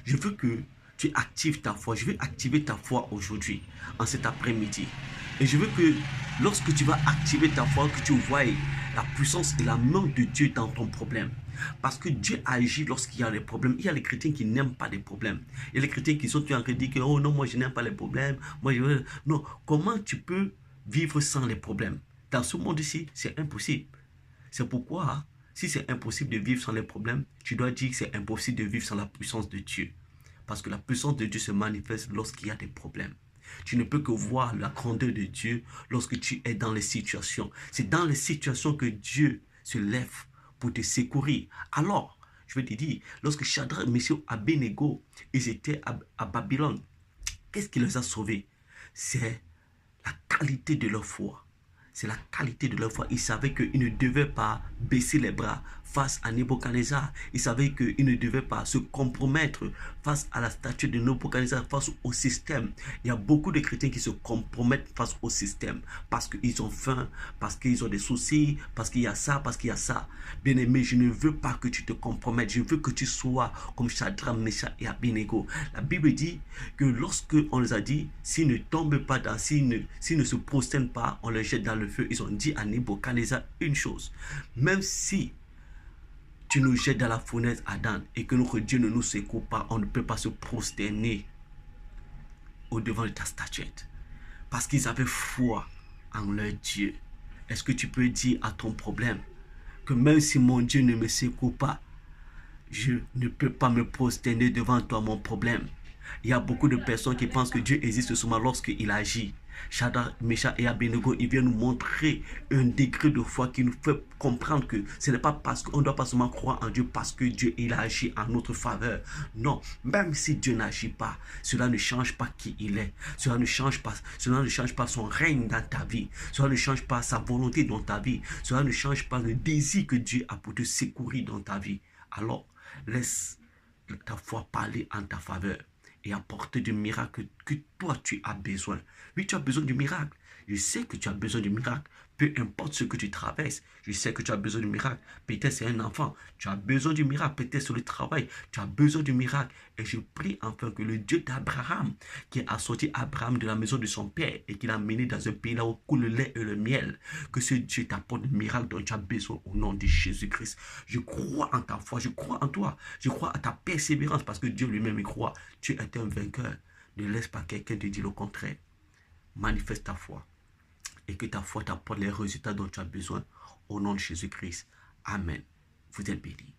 Je veux que tu actives ta foi. Je veux activer ta foi aujourd'hui, en cet après-midi. Et je veux que lorsque tu vas activer ta foi, que tu voies la puissance et la main de Dieu dans ton problème. Parce que Dieu agit lorsqu'il y a des problèmes. Il y a les chrétiens qui n'aiment pas les problèmes. Il y a les chrétiens qui sont en train de dire que oh non, moi je n'aime pas les problèmes. Moi, je... Non, comment tu peux vivre sans les problèmes? Dans ce monde-ci, c'est impossible. C'est pourquoi, si c'est impossible de vivre sans les problèmes, tu dois dire que c'est impossible de vivre sans la puissance de Dieu. Parce que la puissance de Dieu se manifeste lorsqu'il y a des problèmes. Tu ne peux que voir la grandeur de Dieu lorsque tu es dans les situations. C'est dans les situations que Dieu se lève pour te secourir. Alors, je vais te dire, lorsque Shadrach, Meshach et Abednego, ils étaient à Babylone, qu'est-ce qui les a sauvés? C'est la qualité de leur foi. C'est la qualité de leur foi. Ils savaient qu'ils ne devaient pas baisser les bras face à Nebuchadnezzar. Ils savaient qu'ils ne devaient pas se compromettre face à la statue de Nebuchadnezzar, face au système. Il y a beaucoup de chrétiens qui se compromettent face au système parce qu'ils ont faim, parce qu'ils ont des soucis, parce qu'il y a ça, parce qu'il y a ça. Bien-aimé, je ne veux pas que tu te compromettes. Je veux que tu sois comme Shadrach, Meshach et Abednego. La Bible dit que lorsque on les a dit, s'ils ne tombent pas dans, s'ils ne se prosternent pas, on les jette dans le feu. Ils ont dit à Nebuchadnezzar une chose: même si tu nous jettes dans la fournaise ardente et que notre Dieu ne nous secoue pas, on ne peut pas se prosterner au-devant de ta statuette. Parce qu'ils avaient foi en leur Dieu. Est-ce que tu peux dire à ton problème que même si mon Dieu ne me secoue pas, je ne peux pas me prosterner devant toi, mon problème? Il y a beaucoup de personnes qui pensent que Dieu existe seulement lorsqu'il agit. Shadrach, Meshach et Abednego, il vient nous montrer un degré de foi qui nous fait comprendre que ce n'est pas parce qu'on ne doit pas seulement croire en Dieu parce que Dieu il agit en notre faveur. Non, même si Dieu n'agit pas, cela ne change pas qui il est. Cela ne change pas son règne dans ta vie. Cela ne change pas sa volonté dans ta vie. Cela ne change pas le désir que Dieu a pour te secourir dans ta vie. Alors, laisse ta foi parler en ta faveur et apporter du miracle que toi tu as besoin. Oui, tu as besoin du miracle. Je sais que tu as besoin du miracle. Peu importe ce que tu traverses, je sais que tu as besoin du miracle. Peut-être c'est un enfant, tu as besoin du miracle. Peut-être sur le travail, tu as besoin du miracle. Et je prie enfin que le Dieu d'Abraham, qui a sorti Abraham de la maison de son père et qui l'a mené dans un pays là où coule le lait et le miel, que ce Dieu t'apporte le miracle dont tu as besoin au nom de Jésus-Christ. Je crois en ta foi, je crois en toi, je crois à ta persévérance parce que Dieu lui-même y croit. Tu es un vainqueur. Ne laisse pas quelqu'un te dire le contraire. Manifeste ta foi et que ta foi t'apporte les résultats dont tu as besoin au nom de Jésus-Christ. Amen. Vous êtes bénis.